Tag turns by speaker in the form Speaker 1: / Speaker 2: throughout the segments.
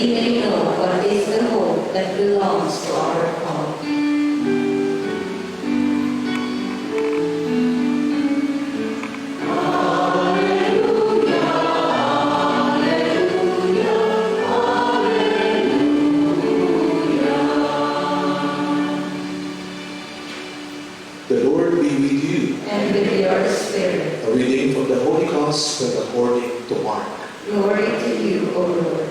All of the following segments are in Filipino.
Speaker 1: we may know what is the hope that belongs to our call.
Speaker 2: The Lord be with you.
Speaker 1: And with your spirit.
Speaker 2: A reading from the Holy Gospel according to Mark.
Speaker 1: Glory to you, O Lord.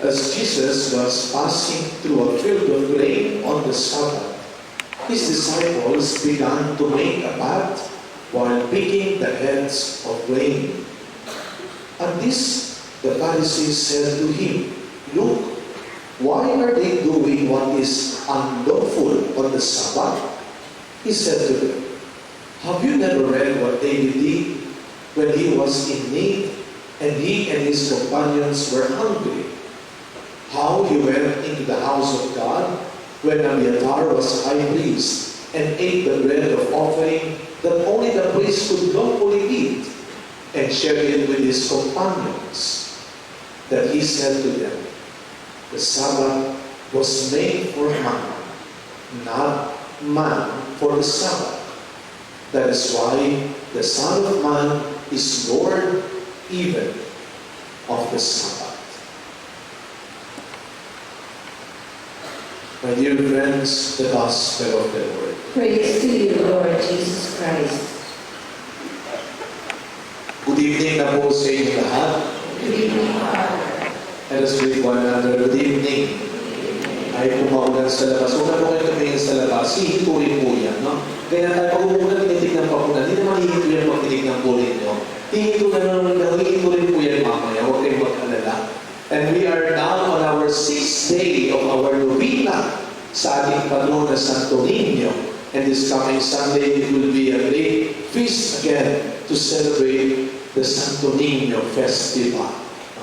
Speaker 2: As Jesus was passing through a field of grain on the Sabbath, his disciples began to make a path while picking the heads of grain. At this, the Pharisees said to him, "Look, why are they doing what is unlawful on the Sabbath?" He said to them, "Have you never read what David did when he was in need and he and his companions were hungry? How he went into the house of God when Abiathar was high priest and ate the bread of offering that only the priest could lawfully eat and shared it with his companions. That he said to them, the Sabbath was made for man, not man for the Sabbath. That is why the Son of Man is Lord even of the Sabbath." My dear friends, the Gospel of the Lord.
Speaker 1: Praise to you, Lord Jesus Christ.
Speaker 2: Good evening na po sa inyo lahat.
Speaker 1: Good evening, Father.
Speaker 2: Let us greet one another. Good evening. Ay pumaulan sa labas. Huwag na po kayo tumingin sa labas. Hihintuin po yan, no? Kaya na tayo pag-umulan, tinitignan pa po na. Hindi naman hihinto yan pag tinignan po rin nyo. Hihinto na naman na. Hihinto rin po yan mamaya. Huwag kayong mag-alala. And we are now on our 6th day of our novena sa ating patron na Santo Niño. And this coming Sunday, it will be a great feast again to celebrate the Santo Niño Festival.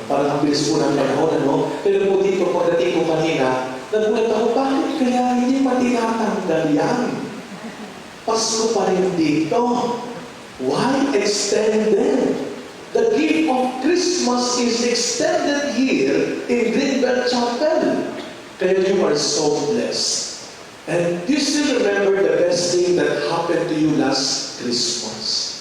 Speaker 2: Parang ang bilis po ng panahon, ano? Pero po dito, pagdating ko kanina, nagulat ako, bakit kaya hindi pa tinatanggal yan? Pasko pa rin dito. Why extended? The gift of Christmas is extended here in Greenbelt Chapel. Kaya you are so blessed. And do you still remember the best thing that happened to you last Christmas?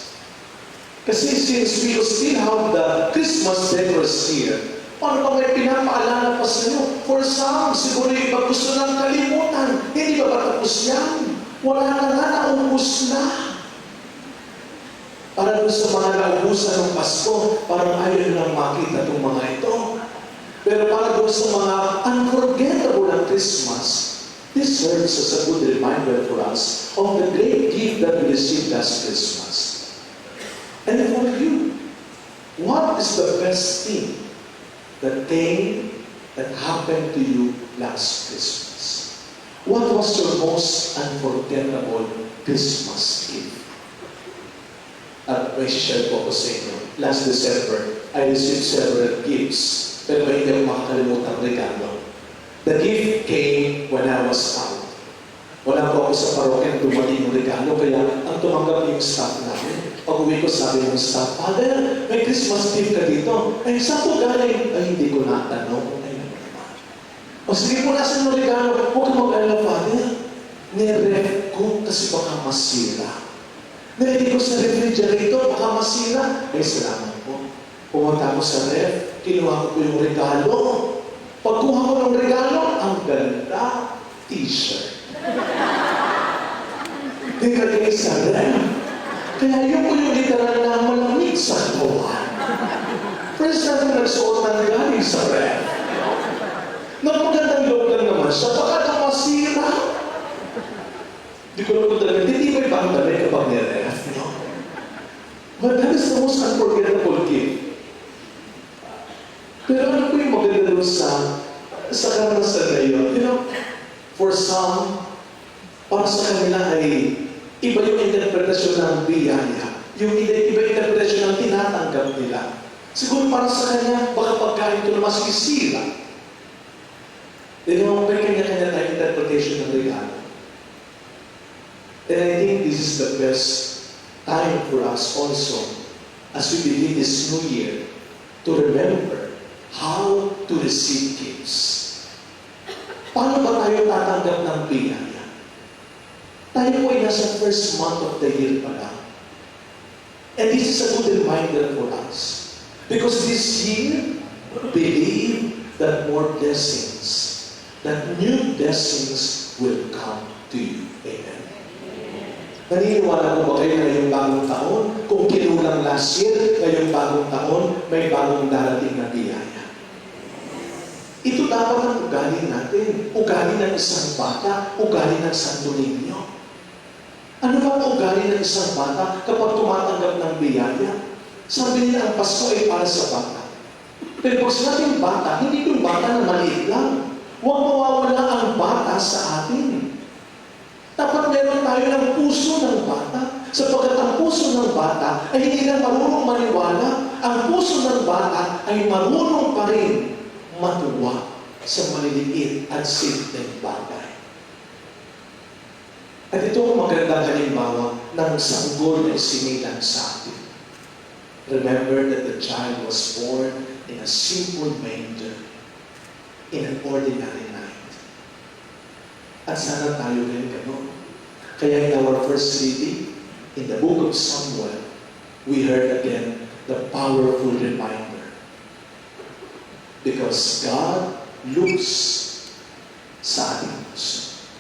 Speaker 2: Kasi since we still have the Christmas decors here, paano ba may pinapaalala pa sa inyo? For some, siguro yung iba gusto ng kalimutan. Hindi ba tapos yan? Wala na, naubos na. Para doon sa mga naubusan ng Pasko, parang ayaw lang makita itong mga ito. Pero para doon sa mga unforgettable ng Christmas, this serves as a good reminder for us of the great gift that we received last Christmas. And for you, what is the best thing that happened to you last Christmas? What was your most unforgettable Christmas gift? At may share po ko sa inyo. Last December, I received several gifts, pero hindi ako makakalimutan regalo. The gift came when I was out. Wala po ako sa parokya dumating yung regalo, kaya ang tumanggap yung staff namin. Pag-uwi ko, sabi ng staff, "Father, may Christmas gift ka dito." "Ay, saan po galing?" "Ay, hindi ko natanong." Ay, naman. "O sige po, nasan mo regalo?" "Huwag ka mag-alala, Father. Niref ko kasi baka masira. Nilagay ko sa refrigerator, baka masira." "Ay, salamat po." Pumunta ako sa ref, kinuha ko po yung regalo. Pagkuha ko ng regalo, ang ganda, t-shirt. Nilagay sa ref. Kaya yun po yung literal na malamig sa katawan. First time ko nagsuot ng galing sa ref. Napagandang loob lang naman siya, baka na masira. Di ko naman talaga, hindi may bandalay kapag niref, no? But that is the most unforgettable gift. Pero ano po yung maganda doon sa karanasan na yun? You know, for some, para sa kanila ay iba yung interpretasyon ng biyaya. Yung iba interpretasyon ng tinatanggap nila. Siguro para sa kanya, baka pagkain ito na masisira. They know, may kanya-kanya na interpretation ng regalo. And I think this is the best time for us also, as we begin this new year, to remember how to receive gifts. Paano ba tayo tatanggap ng biyaya? Tayo po ay nasa first month of the year pa lang. And this is a good reminder for us. Because this year, believe that more blessings, that new blessings will come to you. Amen. Naniniwala ko ba kayo ngayong bagong taon? Kung kinulang last year, ngayong bagong taon, may bagong darating na biyaya. Ito dapat ang ugali natin. Ugali ng isang bata, ugali ng Santo Niño. Ano ba ang ugali ng isang bata kapag tumatanggap ng biyaya? Sabi nila ang Pasko ay para sa bata. Pero pag sinabing bata, hindi yung bata na maliit lang. Huwag mawawala ang bata sa atin. Dapat meron tayo ng puso ng bata. Sapagkat ang puso ng bata ay hindi lang marunong maniwala. Ang puso ng bata ay marunong pa rin matuwa sa maliliit at simpleng bagay. At ito ang magandang halimbawa ng sanggol na isinilang sa atin. Remember that the child was born in a simple manger, in an ordinary night. At sana tayo rin gano'n. Kaya in our first reading, in the book of Samuel, we heard again the powerful reminder. Because God looks sa ating puso,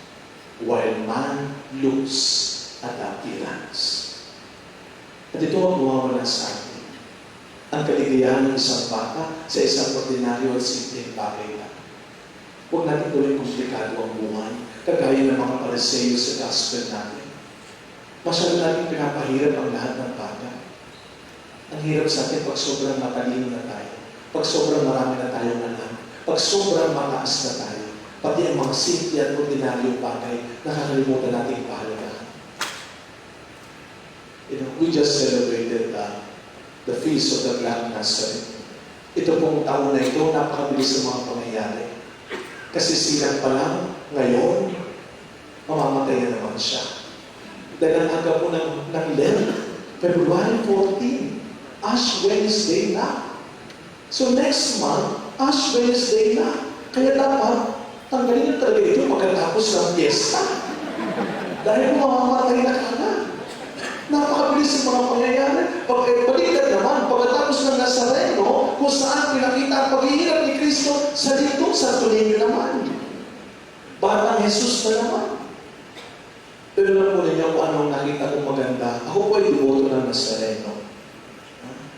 Speaker 2: while man looks at appearance. At ito ang mawawala sa atin. Ang kaligayahan ng isang bata sa isang ordinaryo at simpleng bagay lang. Huwag natin gawin komplikado ang buhay, kagaya ng mga Pariseyo sa gospel natin. Masyado natin pinapahirap ang lahat ng bagay. Ang hirap sa atin pag sobrang matalino na tayo. Pag sobrang marami na tayong alam, pag sobrang mataas na tayo, pati ang mga simple at ordinaryong bagay, nakakalimutan natin pahalagaan. We just celebrated the feast of the Grand Nazarene. Ito pong taon na ito, napakabilis sa mga pangyayari. Kasi silang pa lang, ngayon, mamamatay na naman siya. Dahil ang aga po ng Lent, February 14, Ash Wednesday na. So next month, Ash Wednesday na. Kaya dapat, tanggalin yung talaga ito pagkatapos ng fiesta. Dahil mamamatay na ka na. Napakabilis ang mga pangyayari. Balikan naman, pagkatapos ng Nazareno, kung saan pinakita ang paghihirap ni Kristo sa dito, sa Santo naman. Batang Jesus na naman. Pero alam po ninyo kung anong nakita kong maganda. Ako po ay devoto ng Nazareno.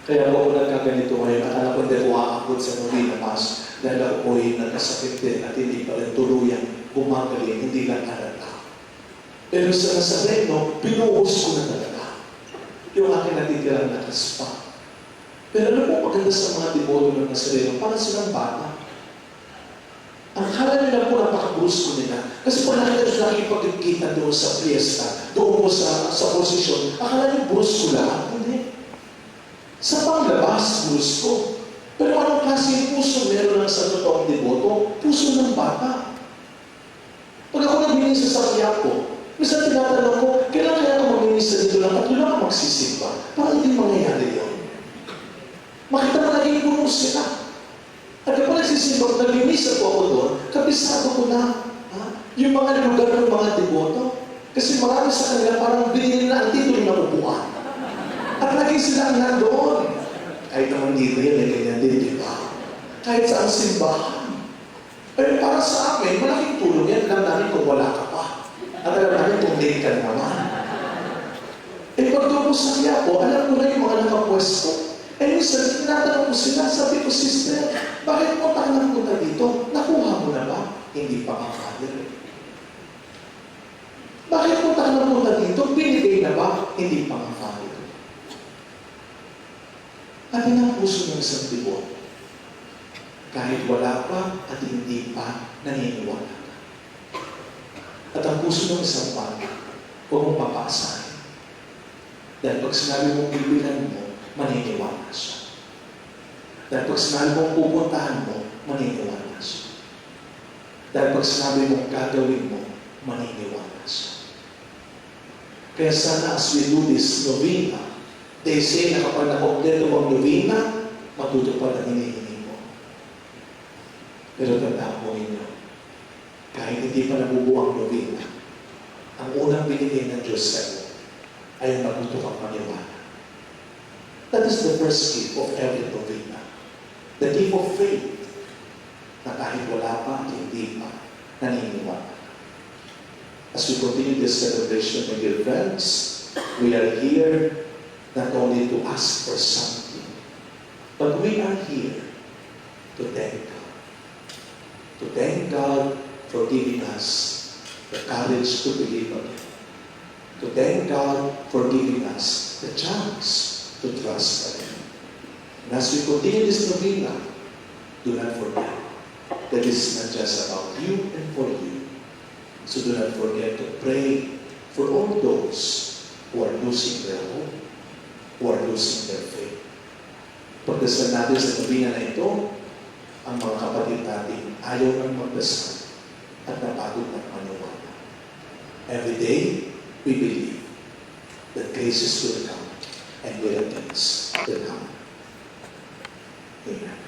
Speaker 2: Kaya ako nagkaganito ngayon at alam ko hindi ko aabot sa Novena Mass dahil ako po ay nagkasakit din at hindi pa rin tuluyan, gumagaling, hindi lang alata. Pero sa Nazareno, pinuhos ko na talaga yung aking natitirang nakaspa. Pero ano po maganda sa mga devoto ng Nazareno? Parang silang bata. Ang kala nila po napaka-brusko nila. Kasi po nakita pagkikita doon sa fiesta, doon po sa posisyon, akala niyo brusko lang. Hindi. Sa panglabas, brusko. Pero anong klase puso meron ng sa totoong devoto? Puso ng bata. Pag ako nagminisa sa Quiapo, minsan tinatanong ko, kailan kaya ako magminisa dito lang at doon ako magsisimba? Para hindi mangyayari yun. Makita mo naging puno sila. At kapag nagsisimba, nagminisa po ako doon, kabisado ko na yung mga lugar ng mga devoto. Kasi marami sa kanila parang binili na ang titulo ng upuan. At lagi silang nandoon. Kahit naman dito yan, ay ganyan din, di ba? Kahit saan simbahan. Pero para sa amin, malaking tulong yan. Alam namin kung wala ka pa. At alam namin kung late ka naman. Pag doon po sa Quiapo, alam ko na yung mga nakapwesto. Minsan, tinatanong ko sila, sabi ko, sister, bakit mo tayo nagpunta dito? Nakuha mo na ba? Hindi pa ka, Father. Bakit mo tayo nagpunta dito? Binigay na ba? Hindi pa ka, Father. At yun ang puso ng isang devoto. Kahit wala pa at hindi pa naniniwala ka. At ang puso ng isang bata, huwag mong papaasahin. Dahil pag sinabi mong bibilan mo, maniniwala siya. Dahil pag sinabi mong pupuntahan mo, maniniwala siya. Dahil pag sinabi mong gagawin mo, maniniwala siya. Kaya sana as we do this novena, they say na kapag nakompleto ang novena, matutupad ang hinihingi mo. Pero tandaan mo ninyo, kahit hindi pa nabubuo ang novena, ang unang binigay ng Diyos sa iyo ay ang matuto kang maniwala. That is the first gift of every novena. The gift of faith, na kahit wala pa, hindi pa, naniniwala. As we continue this celebration, my dear friends, we are here not only to ask for something, but we are here to thank God. To thank God for giving us the courage to believe again. To thank God for giving us the chance to trust again. And as we continue this novena, do not forget that this is not just about you and for you. So do not forget to pray for all those who are losing their hope, who are losing their faith. Pagdasal natin sa novena na ito, ang mga kapatid natin ayaw nang magdasal at napagod ng maniwala. Every day, we believe that graces will come and miracles will come. Amen.